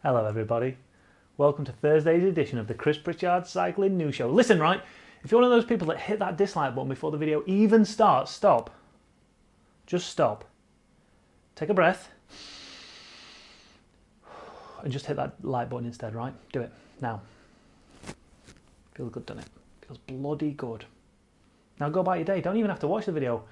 Hello everybody, welcome to Thursday's edition of the Pritchard Cycling News Show. Listen, right, if you're one of those people that hit that dislike button before the video even starts, stop. Just stop. Take a breath. And just hit that like button instead, right? Do it, now. Feels good, doesn't it? Feels bloody good. Now go about your day, don't even have to watch the video.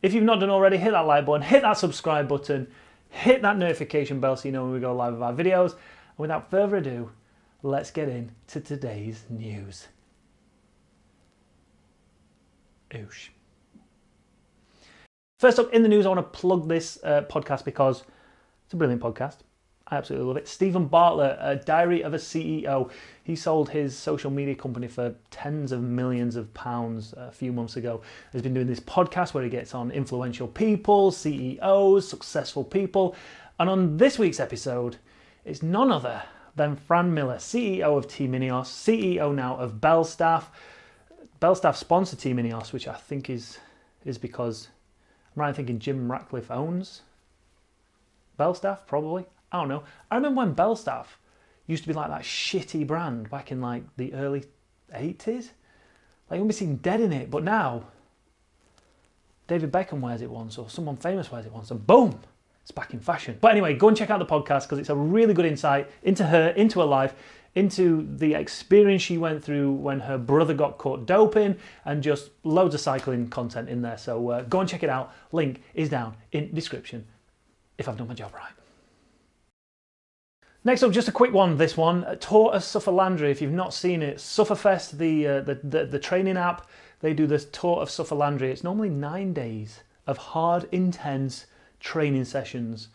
If you've not done already, hit that like button, hit that subscribe button, hit that notification bell so you know when we go live with our videos. And without further ado, let's get into today's news. Oosh. First up in the news, I want to plug this podcast because it's a brilliant podcast. I absolutely love it. Stephen Bartlett, a Diary of a CEO. He sold his social media company for tens of millions of pounds a few months ago. He's been doing this podcast where he gets on influential people, CEOs, successful people. And on this week's episode, it's none other than Fran Miller, CEO of Team Ineos, CEO now of Belstaff. Belstaff sponsored Team Ineos, which I think is because, I'm right in thinking Jim Ratcliffe owns Belstaff, probably. I don't know. I remember when Belstaff used to be like that shitty brand back in like the early 80s. Like you wouldn't be seen dead in it, but now David Beckham wears it once or someone famous wears it once and boom, it's back in fashion. But anyway, go and check out the podcast because it's a really good insight into her, into her life, into the experience she went through when her brother got caught doping, and just loads of cycling content in there. So go and check it out. Link is down in the description if I've done my job right. Next up, just a quick one, this one. Tour of Sufferlandria, if you've not seen it. Sufferfest, the training app, they do this Tour of Sufferlandria. It's normally 9 days of hard, intense training sessions,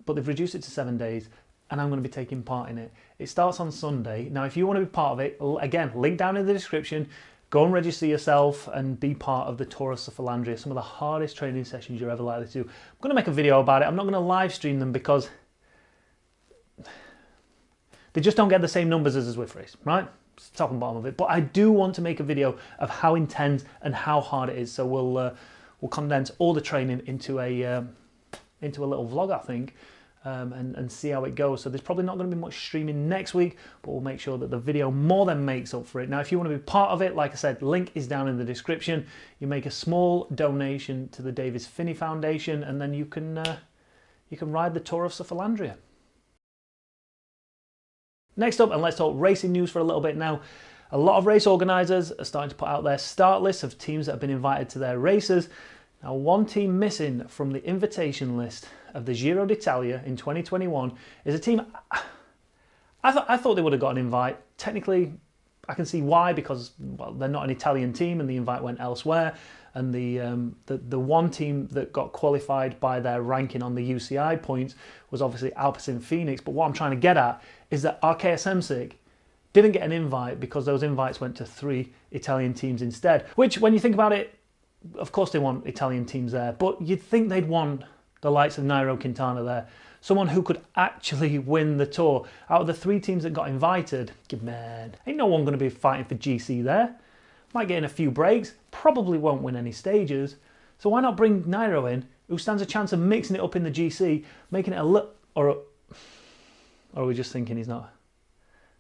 but they've reduced it to 7 days, and I'm going to be taking part in it. It starts on Sunday. Now, if you want to be part of it, again, link down in the description. Go and register yourself and be part of the Tour of Sufferlandria, some of the hardest training sessions you're ever likely to do. I'm going to make a video about it. I'm not going to live stream them because they just don't get the same numbers as a Zwift race, right? It's the top and bottom of it. But I do want to make a video of how intense and how hard it is. So we'll condense all the training into a little vlog, I think, and see how it goes. So there's probably not going to be much streaming next week, but we'll make sure that the video more than makes up for it. Now, if you want to be part of it, like I said, link is down in the description. You make a small donation to the Davis Finney Foundation, and then you can ride the Tour of Sufferlandria. Next up, and let's talk racing news for a little bit now. A lot of race organisers are starting to put out their start lists of teams that have been invited to their races. Now, one team missing from the invitation list of the Giro d'Italia in 2021 is a team I thought they would have got an invite. Technically, I can see why, because, well, they're not an Italian team and the invite went elsewhere. And the one team that got qualified by their ranking on the UCI points was obviously Alpecin Phoenix. But what I'm trying to get at is that Arkea Samsic didn't get an invite because those invites went to 3 Italian teams instead. Which, when you think about it, of course they want Italian teams there, but you'd think they'd want the likes of Nairo Quintana there. Someone who could actually win the Tour. Out of the 3 teams that got invited, man, ain't no one going to be fighting for GC there. Might get in a few breaks, probably won't win any stages. So why not bring Nairo in, who stands a chance of mixing it up in the GC, making it a little... Or are we just thinking he's not...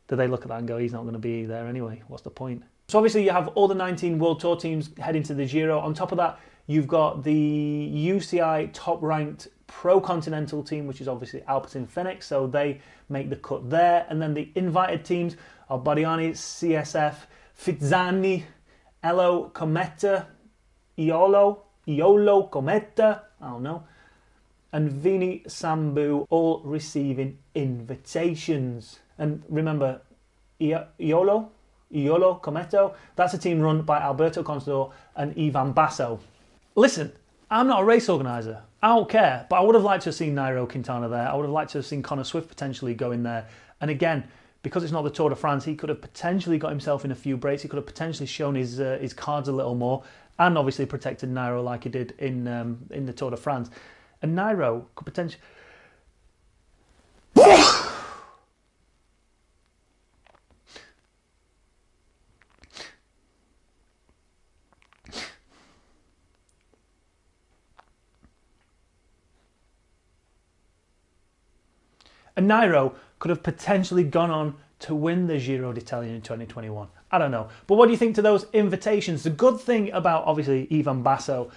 Do they look at that and go, he's not going to be there anyway? What's the point? So obviously you have all the 19 World Tour teams heading to the Giro. On top of that, you've got the UCI top-ranked Pro-Continental team, which is obviously Alpecin Phoenix, so they make the cut there. And then the invited teams are Bardiani, CSF, Fizzani, Elo Cometa, Iolo Cometa, I don't know, and Vini Sambu, all receiving invitations. And remember, Iolo Cometo, that's a team run by Alberto Contador and Ivan Basso. Listen, I'm not a race organiser. I don't care, but I would have liked to have seen Nairo Quintana there. I would have liked to have seen Connor Swift potentially going there. And again, because it's not the Tour de France, he could have potentially got himself in a few breaks. He could have potentially shown his cards a little more, and obviously protected Nairo like he did in the Tour de France. And Nairo could potentially... And Nairo could have potentially gone on to win the Giro d'Italia in 2021. I don't know. But what do you think to those invitations? The good thing about, obviously, Ivan Basso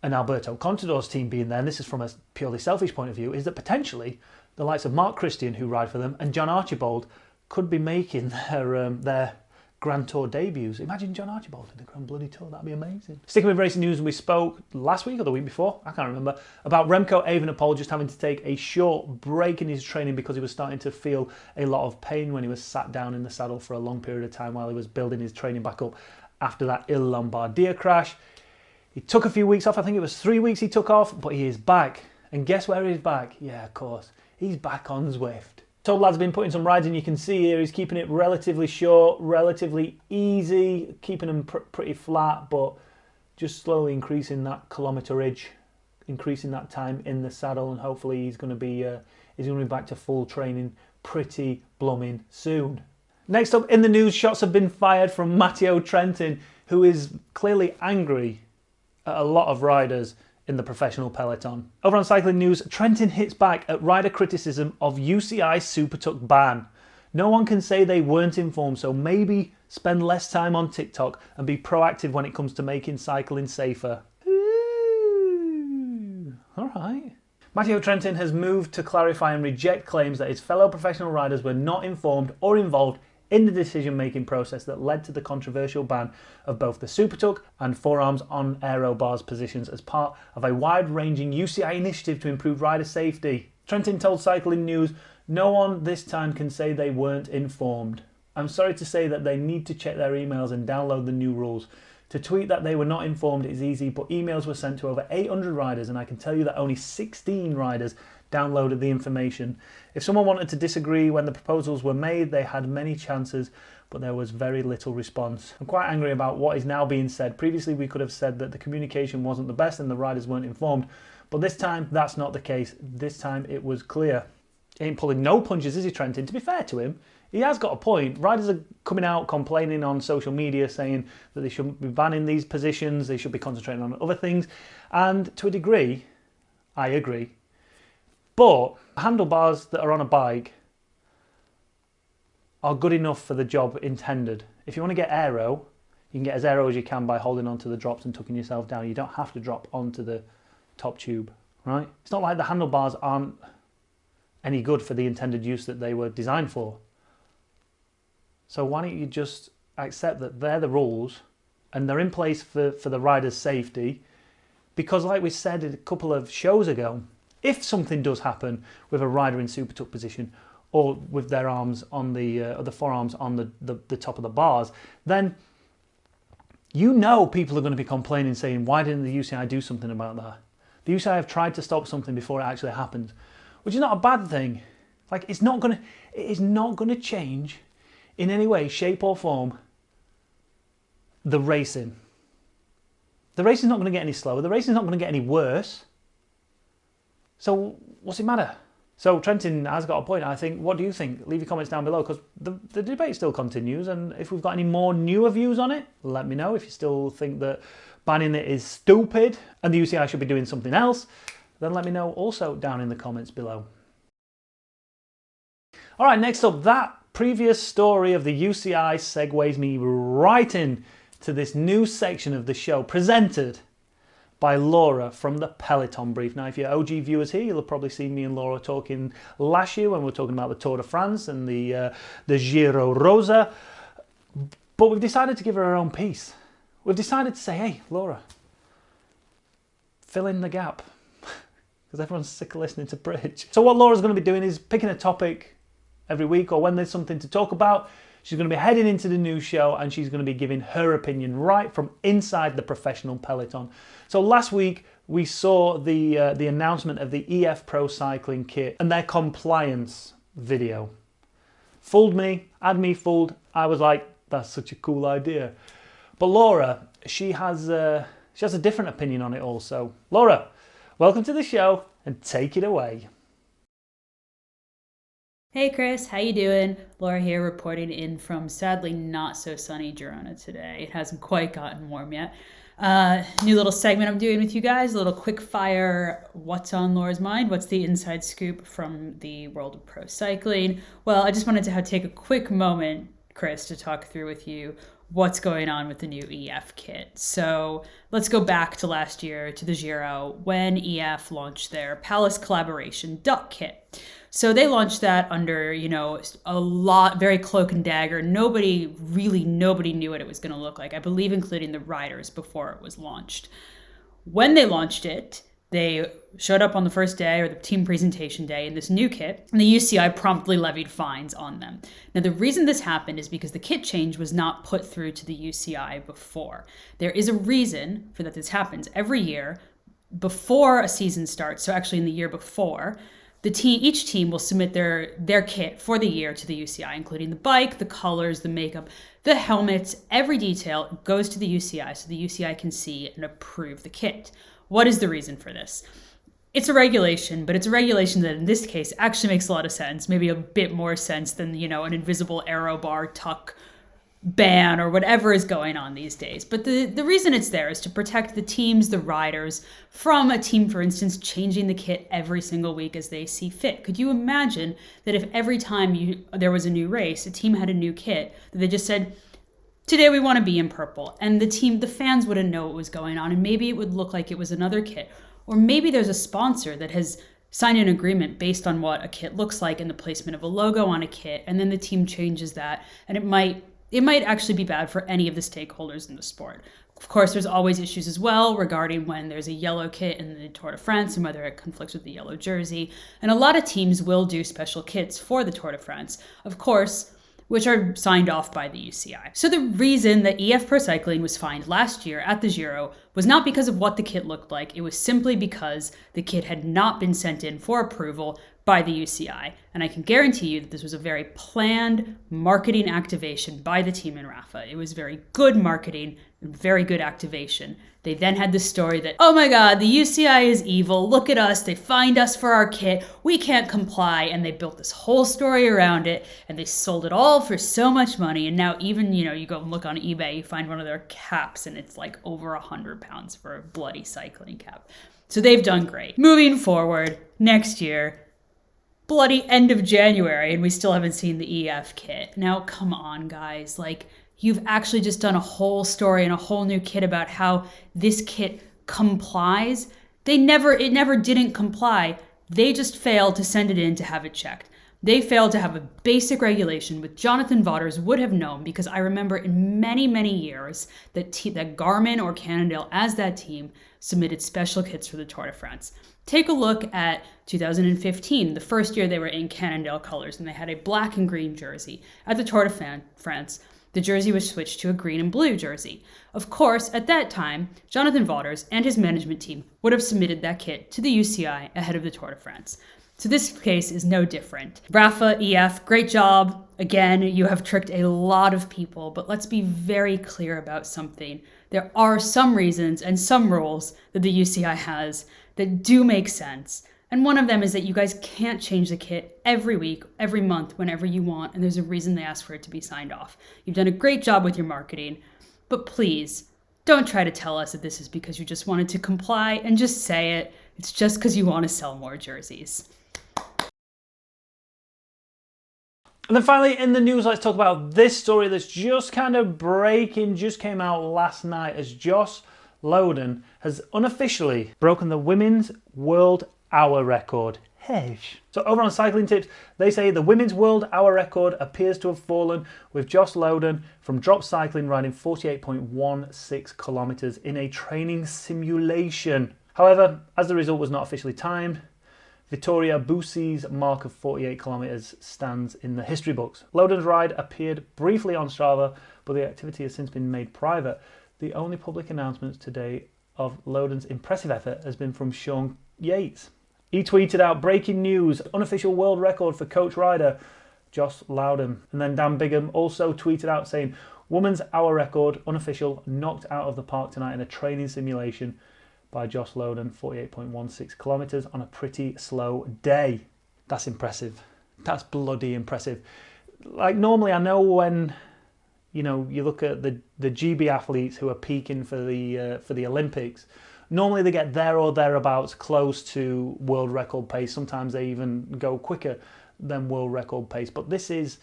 and Alberto Contador's team being there, and this is from a purely selfish point of view, is that potentially the likes of Mark Christian, who ride for them, and John Archibald could be making their Grand Tour debuts. Imagine John Archibald in the Grand Bloody Tour, that'd be amazing. Sticking with racing news, we spoke last week or the week before, I can't remember, about Remco Evenepoel just having to take a short break in his training because he was starting to feel a lot of pain when he was sat down in the saddle for a long period of time while he was building his training back up after that Il Lombardia crash. He took a few weeks off, I think it was 3 weeks he took off, but he is back. And guess where he's back? Yeah, of course, he's back on Zwift. Toad Lad's been putting some rides in, you can see here he's keeping it relatively short, relatively easy, keeping them pretty flat, but just slowly increasing that kilometerage, increasing that time in the saddle, and hopefully he's going to be back to full training pretty blooming soon. Next up in the news, shots have been fired from Matteo Trentin, who is clearly angry at a lot of riders in the professional peloton. Over on Cycling News, Trentin hits back at rider criticism of UCI Supertuck ban. No one can say they weren't informed, so maybe spend less time on TikTok and be proactive when it comes to making cycling safer. Ooh, all right. Matteo Trentin has moved to clarify and reject claims that his fellow professional riders were not informed or involved in the decision-making process that led to the controversial ban of both the Supertuck and forearms on aero bars positions as part of a wide-ranging UCI initiative to improve rider safety. Trentin told Cycling News, "No one this time can say they weren't informed. I'm sorry to say that they need to check their emails and download the new rules. To tweet that they were not informed is easy, but emails were sent to over 800 riders, and I can tell you that only 16 riders downloaded the information. If someone wanted to disagree when the proposals were made, they had many chances, but there was very little response. I'm quite angry about what is now being said. Previously, we could have said that the communication wasn't the best and the riders weren't informed, but this time, that's not the case. This time, it was clear." He ain't pulling no punches, is he, Trentin? To be fair to him, he has got a point. Riders are coming out complaining on social media saying that they shouldn't be banning these positions, they should be concentrating on other things, and to a degree, I agree. But handlebars that are on a bike are good enough for the job intended. If you want to get aero, you can get as aero as you can by holding onto the drops and tucking yourself down. You don't have to drop onto the top tube, right? It's not like the handlebars aren't any good for the intended use that they were designed for. So why don't you just accept that they're the rules and they're in place for the rider's safety? Because like we said a couple of shows ago, if something does happen with a rider in Supertuck position or with their arms on the forearms on the top of the bars, then you know people are going to be complaining, saying, why didn't the UCI do something about that? The UCI have tried to stop something before it actually happens, which is not a bad thing. Like, it is not going to change in any way, shape or form the racing. The racing's not going to get any slower. The racing's not going to get any worse. So what's it matter? So Trentin has got a point, I think. What do you think? Leave your comments down below, because the debate still continues, and if we've got any more newer views on it, let me know. If you still think that banning it is stupid and the UCI should be doing something else, then let me know also down in the comments below. All right, next up, that previous story of the UCI segues me right in to this new section of the show presented by Laura from the Peloton Brief. Now, if you're OG viewers here, you'll have probably seen me and Laura talking last year when we were talking about the Tour de France and the Giro Rosa. But we've decided to give her own piece. We've decided to say, hey, Laura, fill in the gap. Because everyone's sick of listening to Pritchard. So what Laura's going to be doing is picking a topic every week, or when there's something to talk about, she's going to be heading into the news show and she's going to be giving her opinion right from inside the professional peloton. So last week we saw the announcement of the EF Pro Cycling kit and their compliance video. Fooled me, had me fooled. I was like, that's such a cool idea. But Laura, she has a different opinion on it all. So Laura, welcome to the show and take it away. Hey Chris, how you doing? Laura here, reporting in from sadly not so sunny Girona today. It hasn't quite gotten warm yet. New little segment I'm doing with you guys, a little quick fire, what's on Laura's mind? What's the inside scoop from the world of pro cycling? Well, I just wanted to take a quick moment, Chris, to talk through with you what's going on with the new EF kit. So let's go back to last year, to the Giro, when EF launched their Palace Collaboration Duck Kit. So they launched that under, a lot, very cloak and dagger. Nobody knew what it was going to look like, I believe including the riders before it was launched. When they launched it, they showed up on the first day or the team presentation day in this new kit, and the UCI promptly levied fines on them. Now, the reason this happened is because the kit change was not put through to the UCI before. There is a reason for that this happens every year before a season starts. So actually in the year before, each team will submit their kit for the year to the UCI, including the bike, the colors, the makeup, the helmets, every detail goes to the UCI so the UCI can see and approve the kit. What is the reason for this? It's a regulation, but it's a regulation that in this case actually makes a lot of sense, maybe a bit more sense than, an invisible aero bar tuck ban or whatever is going on these days. But the reason it's there is to protect the teams, the riders, from a team, for instance, changing the kit every single week as they see fit. Could you imagine that if every time there was a new race, a team had a new kit, that they just said, today we want to be in purple, and the fans wouldn't know what was going on, and maybe it would look like it was another kit. Or maybe there's a sponsor that has signed an agreement based on what a kit looks like and the placement of a logo on a kit, and then the team changes that, and it might actually be bad for any of the stakeholders in the sport. Of course, there's always issues as well regarding when there's a yellow kit in the Tour de France and whether it conflicts with the yellow jersey. And a lot of teams will do special kits for the Tour de France, of course, which are signed off by the UCI. So the reason that EF Pro Cycling was fined last year at the Giro was not because of what the kit looked like. It was simply because the kit had not been sent in for approval by the UCI. And I can guarantee you that this was a very planned marketing activation by the team in Rafa. It was very good marketing and very good activation. They then had the story that, oh my God, the UCI is evil. Look at us. They fined us for our kit. We can't comply. And they built this whole story around it, and they sold it all for so much money. And now even, you go and look on eBay, you find one of their caps and it's like over £100 for a bloody cycling cap. So they've done great. Moving forward, next year, bloody end of January, and we still haven't seen the EF kit. Now, come on, guys. You've actually just done a whole story and a whole new kit about how this kit complies. It never didn't comply. They just failed to send it in to have it checked. They failed to have a basic regulation, which Jonathan Vaughters would have known, because I remember in many, many years that Garmin or Cannondale, as that team, submitted special kits for the Tour de France. Take a look at 2015, the first year they were in Cannondale colors, and they had a black and green jersey. At the Tour de France, the jersey was switched to a green and blue jersey. Of course, at that time, Jonathan Vaughters and his management team would have submitted that kit to the UCI ahead of the Tour de France. So this case is no different. Rafa, EF, great job. Again, you have tricked a lot of people, but let's be very clear about something. There are some reasons and some rules that the UCI has that do make sense. And one of them is that you guys can't change the kit every week, every month, whenever you want, and there's a reason they ask for it to be signed off. You've done a great job with your marketing, but please, don't try to tell us that this is because you just wanted to comply, and just say it. It's just because you want to sell more jerseys. And then finally in the news, let's talk about this story that's just kind of breaking, just came out last night, as Josh Loden has unofficially broken the women's world hour record. Hey. So over on Cycling Tips, they say the women's world hour record appears to have fallen, with Josh Loden from Drop Cycling riding 48.16 kilometers in a training simulation. However, as the result was not officially timed, Vittoria Bussi's mark of 48 kilometers stands in the history books. Loden's ride appeared briefly on Strava, but the activity has since been made private. The only public announcements today of Loden's impressive effort has been from Sean Yates. He tweeted out, breaking news, unofficial world record for coach rider Josh Loden. And then Dan Bigham also tweeted out saying, women's hour record, unofficial, knocked out of the park tonight in a training simulation by Josh Loden, 48.16 kilometers on a pretty slow day. That's impressive. That's bloody impressive. Like normally I know when you know, you look at the GB athletes who are peaking for the Olympics. Normally they get there or thereabouts, close to world record pace. Sometimes they even go quicker than world record pace. But this is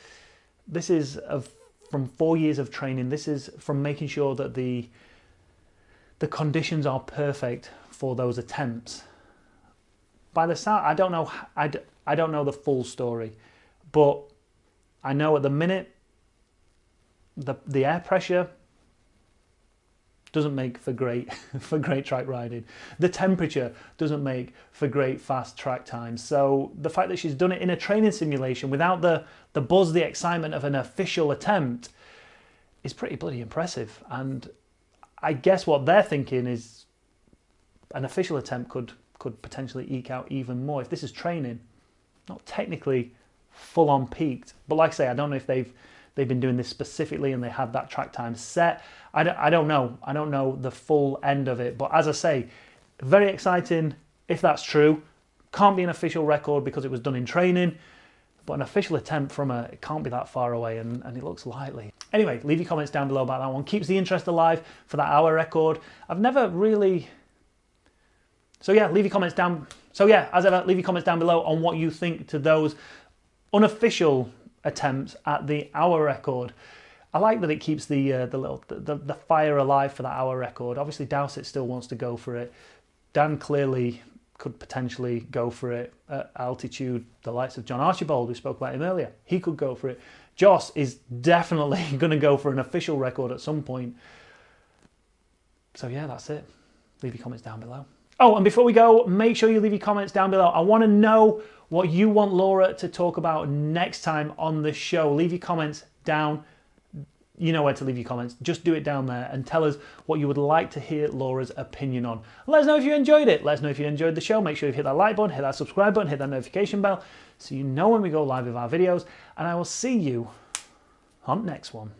from 4 years of training. This is from making sure that the conditions are perfect for those attempts. By the sound, I don't know the full story, but I know at the minute the air pressure doesn't make for great track riding. The temperature doesn't make for great fast track times. So the fact that she's done it in a training simulation without the buzz, the excitement of an official attempt is pretty bloody impressive. And I guess what they're thinking is an official attempt could potentially eke out even more. If this is training, not technically full on peaked, but like I say, I don't know if they've been doing this specifically and they had that track time set. I don't know. I don't know the full end of it. But as I say, very exciting if that's true. Can't be an official record because it was done in training, but an official attempt from it can't be that far away, and it looks likely. Anyway, leave your comments down below about that one. Keeps the interest alive for that hour record. I've never really... So yeah, leave your comments down. So yeah, as ever, leave your comments down below on what you think to those unofficial attempts at the hour record. I like that it keeps the fire alive for that hour record. Obviously, Dowsett still wants to go for it. Dan clearly could potentially go for it at altitude. The likes of John Archibald, we spoke about him earlier, he could go for it. Joss is definitely going to go for an official record at some point. So yeah, that's it. Leave your comments down below. Oh, and before we go, make sure you leave your comments down below. I want to know what you want Laura to talk about next time on the show. Leave your comments down. You know where to leave your comments. Just do it down there and tell us what you would like to hear Laura's opinion on. Let us know if you enjoyed it. Let us know if you enjoyed the show. Make sure you hit that like button, hit that subscribe button, hit that notification bell so you know when we go live with our videos. And I will see you on the next one.